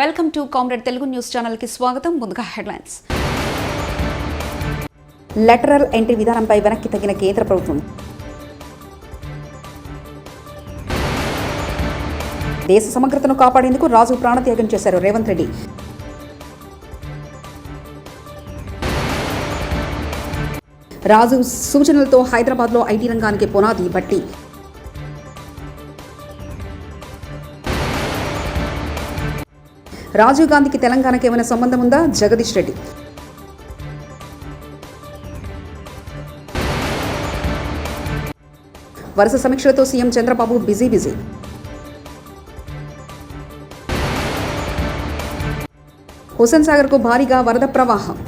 Welcome to comrade Telugu news channel కి స్వాగతం. ముందుగా హెడ్లైన్స్. లెటరల్ ఎంట్రీ విధానంపై వెనక్కి తగ్గిన కేంద్ర ప్రభుత్వం. దేశ సమగ్రతను కాపాడేందుకు రాజు ప్రాణత్యాగం చేశారు రేవంత్ రెడ్డి. రాజు సూచనలతో హైదరాబాద్లో ఐటీ రంగానికి పునాది బట్టి. రాజీవ్ గాంధీకి తెలంగాణకి ఏమైనా సంబంధం ఉందా? జగదీష్ రెడ్డి. వరుస సమీక్షలతో సీఎం చంద్రబాబు బిజీ. హుస్సేన్ సాగర్కు భారీగా వరద ప్రవాహం.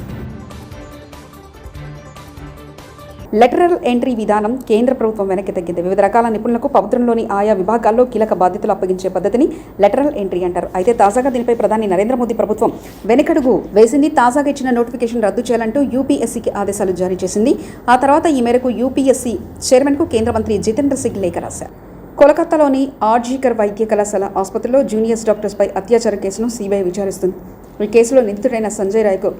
లెటరల్ ఎంట్రీ విధానం కేంద్ర ప్రభుత్వం వెనక్కి తగ్గింది. వివిధ రకాల నిపుణులకు ప్రభుత్వంలోని ఆయా విభాగాల్లో కీలక బాధ్యతలు అప్పగించే పద్ధతిని లెటరల్ ఎంట్రీ అంటారు. అయితే తాజాగా దీనిపై ప్రధాని నరేంద్ర మోదీ ప్రభుత్వం వెనకడుగు వేసింది. తాజాగా ఇచ్చిన నోటిఫికేషన్ రద్దు చేయాలంటూ యూపీఎస్సీకి ఆదేశాలు జారీ చేసింది. ఆ తర్వాత ఈ మేరకు యూపీఎస్సీ చైర్మన్కు కేంద్ర మంత్రి జితేంద్ర సింగ్ లేఖ రాశారు. కోలకత్తాలోని ఆర్జీకర్ వైద్య కళాశాల ఆసుపత్రిలో జూనియర్స్ డాక్టర్స్పై అత్యాచార కేసును సీబీఐ విచారిస్తుంది. ఈ కేసులో నిందితుడైన సంజయ్ రాయ్కు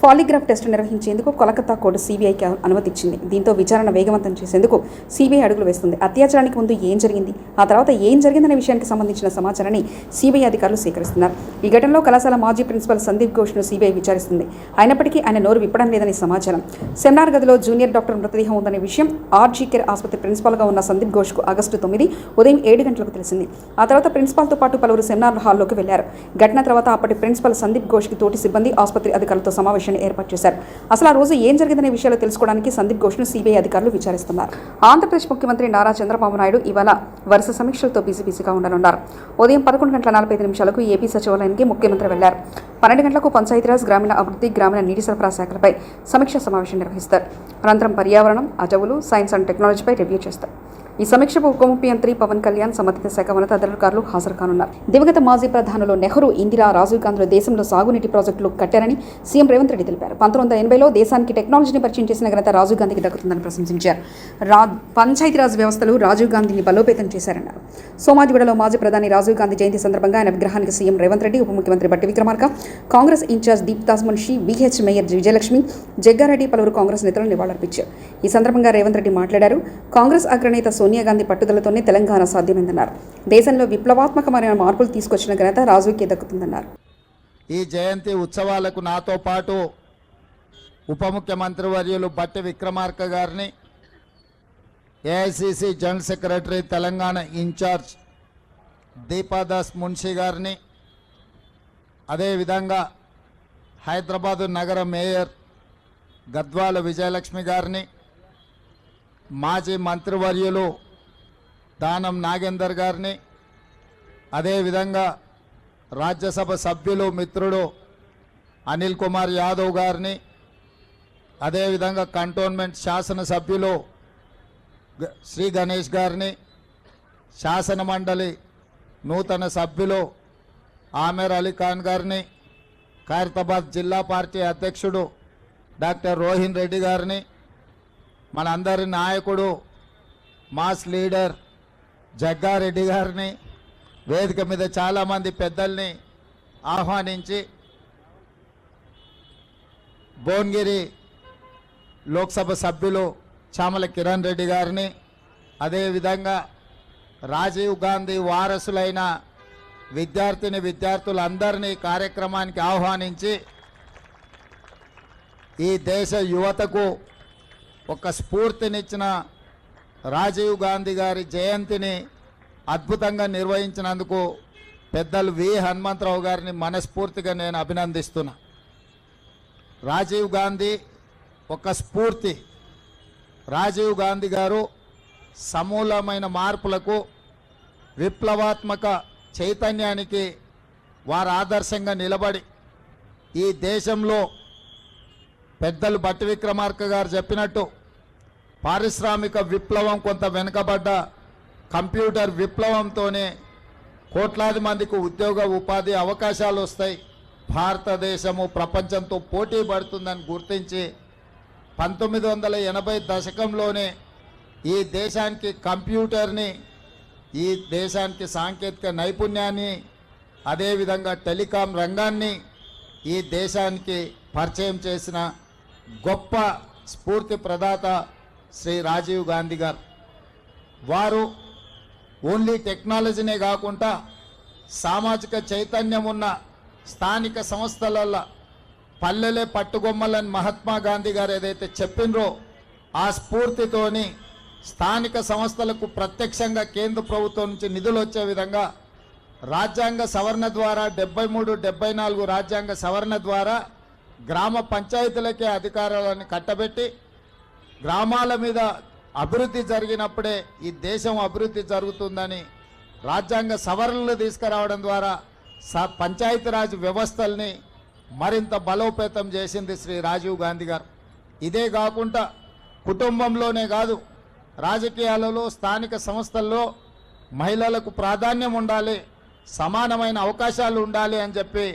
పాలిగ్రాఫ్ టెస్టు నిర్వహించేందుకు కోలకత్తా కోర్టు సీబీఐకి అనుమతిచ్చింది. దీంతో విచారణ వేగవంతం చేసేందుకు సీబీఐ అడుగులు వేస్తుంది. అత్యాచారానికి ముందు ఏం జరిగింది, ఆ తర్వాత ఏం జరిగిందనే విషయానికి సంబంధించిన సమాచారాన్ని సీబీఐ అధికారులు సేకరిస్తున్నారు. ఈ ఘటనలో కళాశాల మాజీ ప్రిన్సిపల్ సందీప్ ఘోష్ను సీబీఐ విచారిస్తుంది. అయినప్పటికీ ఆయన నోరు విప్పడం లేదని సమాచారం. సెమినార్ గదిలో జూనియర్ డాక్టర్ మృతదేహం ఉందనే విషయం ఆర్జీకేర్ ఆసుపత్రి ప్రిన్సిపాల్గా ఉన్న సందీప్ ఘోష్కు ఆగస్టు 9 ఉదయం 7 గంటలకు తెలిసింది. ఆ తర్వాత ప్రిన్సిపాల్తో పాటు పలువురు సెమినార్ హాల్లోకి వెళ్లారు. ఘటన తర్వాత అప్పటి ప్రిన్సిపల్ సందీప్ ఘోష్కి తోటి సిబ్బంది ఆసుపత్రి అధికారులతో సమావేశం ఏర్పాటు చేశారు. అసలు ఆ రోజు ఏం జరిగిందనే విషయాలు తెలుసుకోవడానికి సందీప్ ఘోష్ను సీబీఐ అధికారులు విచారిస్తున్నారు. ఆంధ్రప్రదేశ్ ముఖ్యమంత్రి నారా చంద్రబాబు నాయుడు ఇవాళ వరుస సమీక్షలతో బిజీగా ఉండనున్నారు. ఉదయం 11:45 ఏపీ సచివాలయానికి ముఖ్యమంత్రి వెళ్లారు. 12 గంటలకు పంచాయతీరాజ్, గ్రామీణ అభివృద్ధి, గ్రామీణ నీటి సరఫరా శాఖలపై సమీక్షా సమావేశం నిర్వహిస్తారు. అనంతరం పర్యావరణం, అటవులు, సైన్స్ అండ్ టెక్నాలజీపై రివ్యూ చేస్తారు. ఈ సమీక్షకు ఉప ముఖ్యమంత్రి పవన్ కళ్యాణ్, సంబంధిత శాఖ ఉన్నతాధికారులు హాజరు కానున్నారు. దివంగత మాజీ ప్రధానులు నెహ్రూ, ఇందిరా, రాజీవ్ గాంధీలో దేశంలో సాగునీటి ప్రాజెక్టులు కట్టారని సీఎం రేవంత్ రెడ్డి తెలిపారు. 1980లో దేశానికి టెక్నాలజీని పరిచయం చేసిన ఘనత రాజీవ్ గాంధీకి దక్కుతుందని ప్రశంసించారు. పంచాయతీరాజ్ వ్యవస్థలు రాజీవ్ గాంధీని బలోపేతం చేశారన్నారు. సోమాజిగూడలో మాజీ ప్రధాని రాజీవ్ గాంధీ జయంతి సందర్భంగా ఆయన విగ్రహానికి సీఎం రేవంత్ రెడ్డి, ఉప ముఖ్యమంత్రి Bhatti Vikramarka, Congress incharge Deepdas Munshi, V H mayor Vijayalakshmi, Jaggareddy, పలువురు కాంగ్రెస్ నేతలు నివాళులర్పించారు. ఈ సందర్భంగా రేవంత్ రెడ్డి మాట్లాడారు. కాంగ్రెస్ అగ్రనేత సోనియా గాంధీ పట్టుదలతోనే తెలంగాణ సాధ్యమైందన్నారు. దేశంలో విప్లవాత్మకమైన మార్పులు తీసుకొచ్చిన ఘనత రాజుకే దక్కుతుందన్నారు. ఈ జయంతి ఉత్సవాలకు నాతో పాటు ఉప ముఖ్యమంత్రి వర్యులు బట్టి విక్రమార్క గారిని, AICC general secretary Telangana incharge Deepadas Munshi గారిని, అదేవిధంగా హైదరాబాదు నగర మేయర్ గద్వాల విజయలక్ష్మి గారిని, మాజీ మంత్రివర్యులు దానం నాగేందర్ గారిని, అదేవిధంగా రాజ్యసభ సభ్యులు మిత్రుడు అనిల్ కుమార్ యాదవ్ గారిని, అదేవిధంగా కంటోన్మెంట్ శాసనసభ్యులు శ్రీ గణేష్ గారిని, శాసన మండలి నూతన సభ్యులు ఆమెర్ అలీ ఖాన్ గారిని, ఖైరతాబాద్ జిల్లా పార్టీ అధ్యక్షుడు డాక్టర్ రోహిన్ రెడ్డి గారిని, మనందరి నాయకుడు మాస్ లీడర్ జగ్గారెడ్డి గారిని, వేదిక మీద చాలామంది పెద్దల్ని ఆహ్వానించి భువనగిరి లోక్సభ సభ్యులు చామల కిరణ్ రెడ్డి గారిని, అదేవిధంగా రాజీవ్ గాంధీ వారసులైన విద్యార్థులందరినీ కార్యక్రమానికి ఆహ్వానించి ఈ దేశ యువతకు ఒక స్ఫూర్తినిచ్చిన రాజీవ్ గాంధీ గారి జయంతిని అద్భుతంగా నిర్వహించినందుకు పెద్దలు వి హనుమంతరావు గారిని మనస్ఫూర్తిగా నేను అభినందిస్తున్నా. రాజీవ్ గాంధీ ఒక స్ఫూర్తి. రాజీవ్ గాంధీ గారు సమూలమైన మార్పులకు, విప్లవాత్మక చైతన్యానికి వారు ఆదర్శంగా నిలబడి ఈ దేశంలో పెద్దలు బట్టి విక్రమార్క గారు చెప్పినట్టు పారిశ్రామిక విప్లవం కొంత వెనుకబడ్డ కంప్యూటర్ విప్లవంతోనే కోట్లాది మందికి ఉద్యోగ ఉపాధి అవకాశాలు వస్తాయి, భారతదేశము ప్రపంచంతో పోటీ పడుతుందని గుర్తించి 1980 దశకంలోనే ఈ దేశానికి కంప్యూటర్ని, ఈ దేశానికి సాంకేతిక నైపుణ్యాన్ని అదేవిధంగా టెలికాం రంగాన్ని ఈ దేశానికి పరిచయం చేసిన గొప్ప స్ఫూర్తి ప్రదాత శ్రీ రాజీవ్ గాంధీ గారు. వారు ఓన్లీ టెక్నాలజీనే కాకుండా సామాజిక చైతన్యం ఉన్న స్థానిక సంస్థలలో పల్లెలే పట్టుగొమ్మలని మహాత్మా గాంధీ గారు ఏదైతే చెప్పినరో ఆ స్ఫూర్తితోని స్థానిక సంస్థలకు ప్రత్యక్షంగా కేంద్ర ప్రభుత్వం నుంచి నిధులు వచ్చే విధంగా రాజ్యాంగ సవరణ ద్వారా 73, 74 రాజ్యాంగ సవరణ ద్వారా గ్రామ పంచాయతీలకే అధికారాలను కట్టబెట్టి గ్రామాల మీద అభివృద్ధి జరిగినప్పుడే ఈ దేశం అభివృద్ధి జరుగుతుందని రాజ్యాంగ సవరణలు తీసుకురావడం ద్వారా పంచాయతీరాజ్ వ్యవస్థల్ని మరింత బలోపేతం చేసింది శ్రీ రాజీవ్ గాంధీ గారు. ఇదే కాకుండా కుటుంబంలోనే కాదు, రాజకీయాలలో స్థానిక సంస్థల్లో మహిళలకు ప్రాధాన్యం ఉండాలి, సమానమైన అవకాశాలు ఉండాలి అని చెప్పి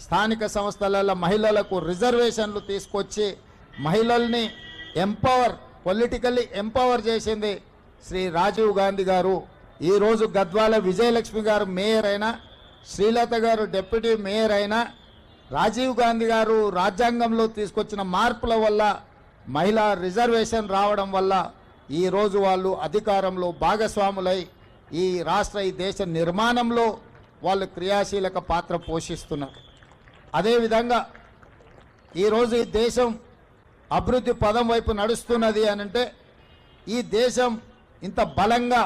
స్థానిక సంస్థలలో మహిళలకు రిజర్వేషన్లు తీసుకొచ్చి మహిళల్ని పొలిటికల్లీ ఎంపవర్ చేసింది శ్రీ రాజీవ్ గాంధీ గారు. ఈరోజు గద్వాల విజయలక్ష్మి గారు మేయర్ అయినా, శ్రీలత గారు డిప్యూటీ మేయర్ అయినా, రాజీవ్ గాంధీ గారు రాజ్యాంగంలో తీసుకొచ్చిన మార్పుల వల్ల మహిళా రిజర్వేషన్ రావడం వల్ల ఈరోజు వాళ్ళు అధికారంలో భాగస్వాములై ఈ దేశ నిర్మాణంలో వాళ్ళు క్రియాశీలక పాత్ర పోషిస్తున్నారు. అదేవిధంగా ఈరోజు ఈ దేశం అభివృద్ధి పదం వైపు నడుస్తున్నది అనంటే ఈ దేశం ఇంత బలంగా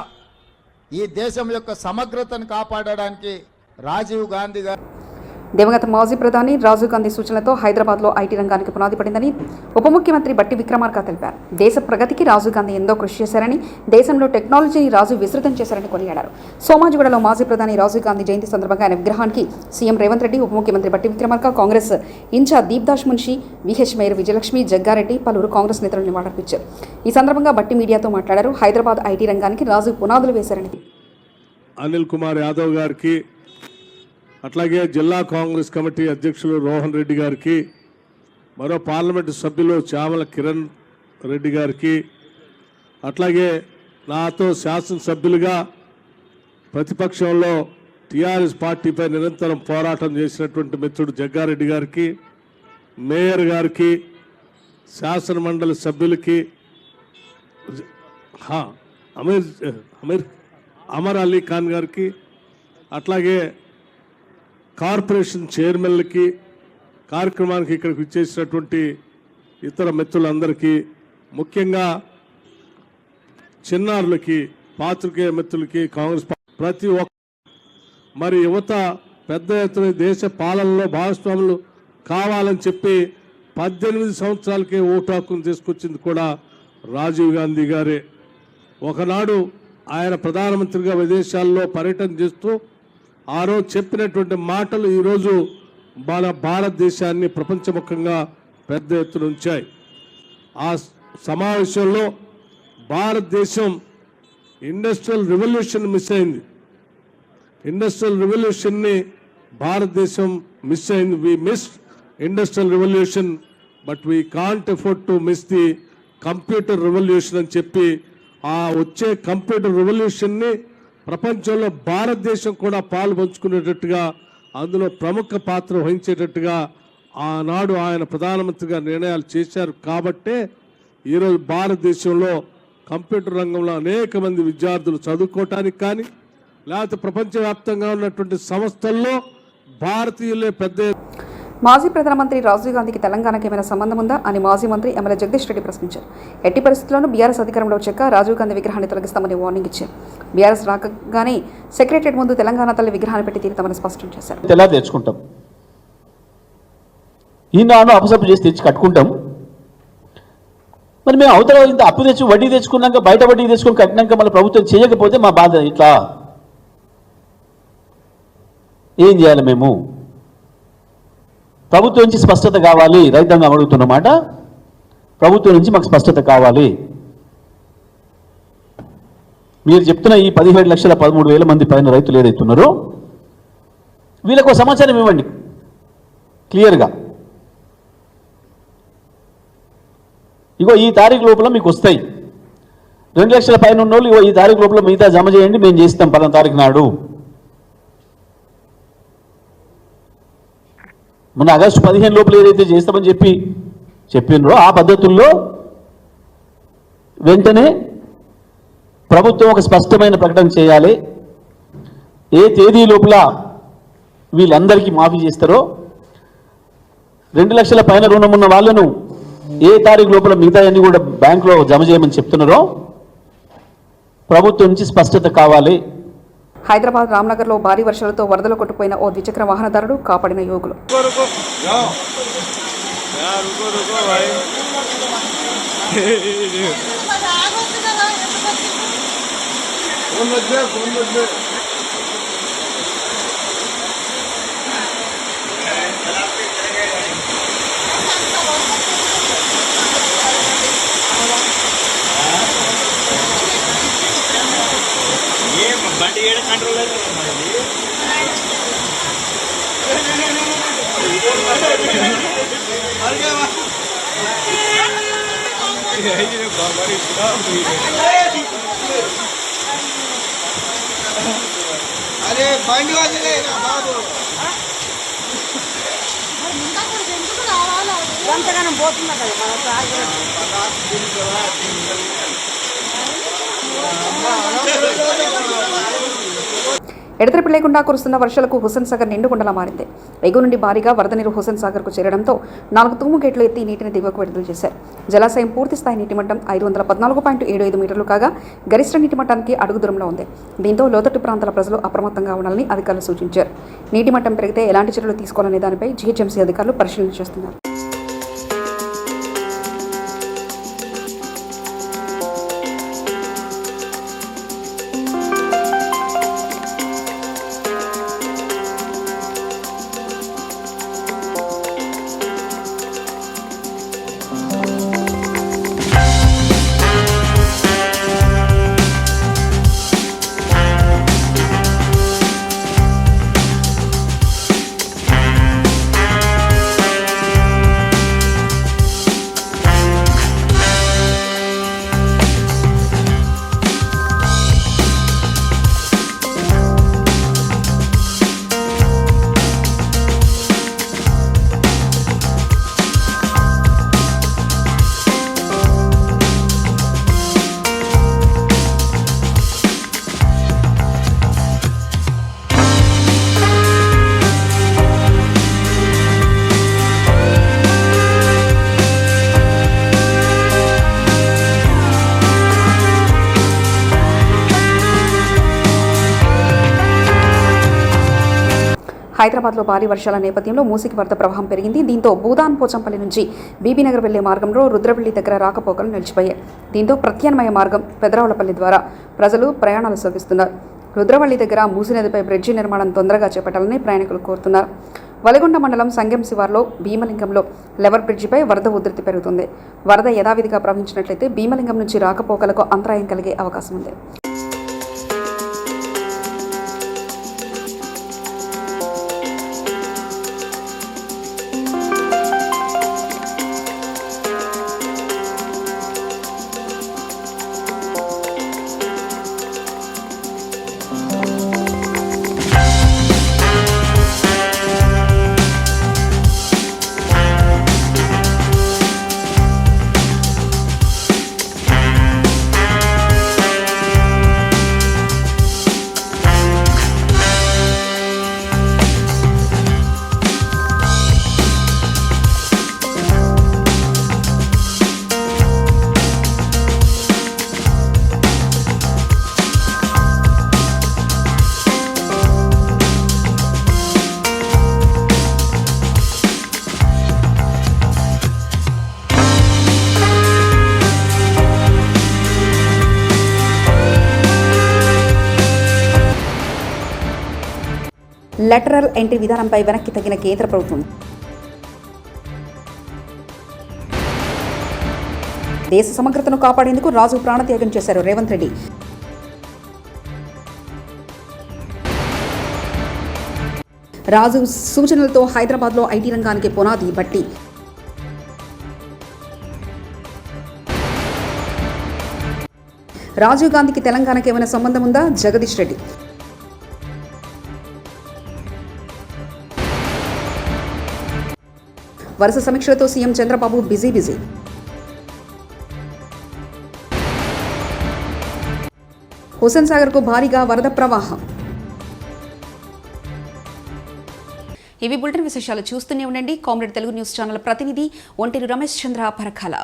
ఈ దేశం యొక్క సమగ్రతను కాపాడడానికి రాజీవ్ గాంధీ గారు. దివంగత మాజీ ప్రధాని రాజీవ్ గాంధీ సూచనలతో హైదరాబాద్లో ఐటీ రంగానికి పునాది పడిందని ఉప ముఖ్యమంత్రి బట్టి విక్రమార్క తెలిపారు. దేశ ప్రగతికి రాజీవ్ గాంధీ ఎంతో కృషి చేశారని, దేశంలో టెక్నాలజీని రాజు విస్తృతం చేశారని కొనియాడారు. సోమాజిగూడలో మాజీ ప్రధాని రాజీవ్ గాంధీ జయంతి సందర్భంగా ఆయన విగ్రహానికి సీఎం రేవంత్ రెడ్డి, ఉప ముఖ్యమంత్రి Bhatti Vikramarka, Congress incharge Deepdas Munshi, V H mayor Vijayalakshmi, Jaggareddy, పలువురు కాంగ్రెస్ నేతలు నివాళులర్పించారు. ఈ సందర్భంగా బట్టి మీడియాతో మాట్లాడారు. హైదరాబాద్ ఐటీ రంగానికి రాజు పునాదులు వేశారని. అనిల్ కుమార్ యాదవ్ గారికి, అట్లాగే జిల్లా కాంగ్రెస్ కమిటీ అధ్యక్షులు రోహన్ రెడ్డి గారికి, మరో పార్లమెంటు సభ్యులు చామల కిరణ్ రెడ్డి గారికి, అట్లాగే నాతో శాసనసభ్యులుగా ప్రతిపక్షంలో టీఆర్ఎస్ పార్టీపై నిరంతరం పోరాటం చేసినటువంటి మిత్రుడు జగ్గారెడ్డి గారికి, మేయర్ గారికి, శాసన మండలి సభ్యులకి, అమర్ అలీ ఖాన్ గారికి, అట్లాగే కార్పొరేషన్ చైర్మన్లకి, కార్యక్రమానికి ఇక్కడికి ఇచ్చేసినటువంటి ఇతర మిత్రులందరికీ, ముఖ్యంగా చిన్నారులకి, పాత్రికేయ మిత్రులకి, కాంగ్రెస్ ప్రతి ఒక్క మరి యువత పెద్ద ఎత్తున దేశ పాలనలో భాగస్వాములు కావాలని చెప్పి 18 సంవత్సరాలకే ఓటు హక్కును తీసుకొచ్చింది కూడా రాజీవ్ గాంధీ గారే. ఒకనాడు ఆయన ప్రధానమంత్రిగా విదేశాల్లో పర్యటన చేస్తూ ఆ రోజు చెప్పినటువంటి మాటలు ఈరోజు మన భారతదేశాన్ని ప్రపంచముఖంగా పెద్ద ఎత్తున ఉంచాయి. ఆ సమావేశంలో భారతదేశం ఇండస్ట్రియల్ రెవల్యూషన్ మిస్ అయింది. ఇండస్ట్రియల్ రెవల్యూషన్ని భారతదేశం మిస్ అయింది. We missed industrial revolution but we can't afford to miss the computer revolution అని చెప్పి ఆ వచ్చే కంప్యూటర్ రెవల్యూషన్ని ప్రపంచంలో భారతదేశం కూడా పాలు పంచుకునేటట్టుగా, అందులో ప్రముఖ పాత్ర వహించేటట్టుగా ఆనాడు ఆయన ప్రధానమంత్రిగా నిర్ణయాలు చేశారు. కాబట్టే ఈరోజు భారతదేశంలో కంప్యూటర్ రంగంలో అనేక మంది విద్యార్థులు చదువుకోవటానికి కానీ, లేకపోతే ప్రపంచవ్యాప్తంగా ఉన్నటువంటి సంస్థల్లో భారతీయులే పెద్ద. మాజీ ప్రధానమంత్రి రాజీవ్ గాంధీకి తెలంగాణకి ఏమైనా సంబంధం ఉందా అని మాజీ మంత్రి ఎమ్మెల్యే జగదీష్ రెడ్డి ప్రశ్నించారు. ఎట్టి పరిస్థితుల్లోనూ బీఆర్ఎస్ అధికారంలో వచ్చాక రాజీవ్ గాంధీ విగ్రహాన్ని తొలగిస్తామని వార్నింగ్ ఇచ్చారు. బీఆర్ఎస్ రాగానే సెక్రటరియట్ ముందు తెలంగాణ తల్లి విగ్రహాన్ని పెట్టి తీరుతామని స్పష్టం చేశారు. ఎలా తెచ్చుకుంటాం, ఈనాడు అపసప్పు చేసి తెచ్చి కట్టుకుంటాం. మరి మేము అవతల ఇంత అప్పు తెచ్చి వడ్డీ తెచ్చుకున్నాక, బయట వడ్డీ తెచ్చుకొని కట్టినాక మళ్ళీ ప్రభుత్వం చేయకపోతే మా బాధ ఇట్లా ఏం చేయాలి? మేము ప్రభుత్వం నుంచి స్పష్టత కావాలి. రైతాంగం అడుగుతున్నమాట, ప్రభుత్వం నుంచి మాకు స్పష్టత కావాలి. మీరు చెప్తున్న ఈ 17,13,000 మంది పైన రైతులు ఏదైతున్నారో వీళ్ళకు సమాచారం ఇవ్వండి క్లియర్గా. ఇగో ఈ తారీఖు లోపల మీకు వస్తాయి. 2 లక్షల పైన ఉన్న వాళ్ళు ఇగో ఈ తారీఖు లోపల మిగతా జమ చేయండి, మేము చేస్తాం 10వ తారీఖు నాడు. మొన్న ఆగస్టు 15 లోపల ఏదైతే చేస్తామని చెప్పినరో ఆ పద్ధతుల్లో వెంటనే ప్రభుత్వం ఒక స్పష్టమైన ప్రకటన చేయాలి. ఏ తేదీ లోపల వీళ్ళందరికీ మాఫీ చేస్తారో, 2 లక్షల పైన రుణం ఉన్న వాళ్ళను ఏ తారీఖు లోపల మిగతా అన్ని కూడా బ్యాంకులో జమ చేయమని చెప్తున్నారో ప్రభుత్వం నుంచి స్పష్టత కావాలి. హైదరాబాద్ రామ్నగర్లో భారీ వర్షాలతో వరదలు కొట్టుకుపోయిన ఓ ద్విచక్ర వాహనదారుడు కాపాడిన యువకులు. अरे బండి వదిలే బాబు అంతగానం పోతున్నా కదా ఎడతెరిపి లేకుండా కురుస్తున్న వర్షాలకు హుస్సేన్ సాగర్ నిండుకుండలా మారింది. ఎగువ నుండి భారీగా వరద నీరు హుస్సేన్ సాగర్కు చేరడంతో 4 తూము గేట్లు ఎత్తి నీటిని దిగువకు విడుదల చేశారు. జలాశయం పూర్తి స్థాయి నీటి మట్టం 514.75 మీటర్లు కాగా గరిష్ట నీటి మట్టానికి అడుగు దూరంలో ఉంది. దీంతో లోతట్టు ప్రాంతాల ప్రజలు అప్రమత్తంగా ఉండాలని అధికారులు సూచించారు. నీటి మట్టం పెరిగితే ఎలాంటి చర్యలు తీసుకోవాలనే దానిపై జీహెచ్ఎంసీ అధికారులు పరిశీలన చేస్తున్నారు. హైదరాబాద్లో భారీ వర్షాల నేపథ్యంలో మూసికి వరద ప్రవాహం పెరిగింది. దీంతో భూదాన్ పోచంపల్లి నుంచి బీబీనగర్ వెళ్లే మార్గంలో రుద్రవెల్లి దగ్గర రాకపోకలు నిలిచిపోయాయి. దీంతో ప్రత్యామ్నాయ మార్గం పెదరావులపల్లి ద్వారా ప్రజలు ప్రయాణాలు సాగిస్తున్నారు. రుద్రవల్లి దగ్గర మూసి నదిపై బ్రిడ్జి నిర్మాణం తొందరగా చేపట్టాలని ప్రయాణికులు కోరుతున్నారు. వలిగొండ మండలం సంగెం శివార్లో భీమలింగంలో లెవర్ బ్రిడ్జిపై వరద ఉధృతి పెరుగుతుంది. వరద యథావిధిగా ప్రవహించినట్లయితే భీమలింగం నుంచి రాకపోకలకు అంతరాయం కలిగే అవకాశం ఉంది. లెటరల్ ఎంట్రీ విధానంపై వెనక్కి తగ్గిన కేంద్ర ప్రభుత్వం. దేశ సమగ్రతను కాపాడేందుకు రాజు ప్రాణత్యాగం చేశారు రేవంత్ రెడ్డి. రాజు సూచనలతో హైదరాబాద్లో ఐటీ రంగానికి పునాది బట్టి. రాజీవ్ గాంధీకి తెలంగాణకి ఏమైనా సంబంధం ఉందా? జగదీష్ రెడ్డి. వరుస సమీక్షలతో సీఎం చంద్రబాబు బిజీ. హుస్సేన్ సాగర్కు భారీగా వరద ప్రవాహం. ఇవి బులెటిన్ విశేషాలు. చూస్తూనే ఉండండి కామ్రేడ్ తెలుగు న్యూస్ ఛానల్. ప్రతినిధి ఒంటేరు రమేష్ చంద్ర పరకాల.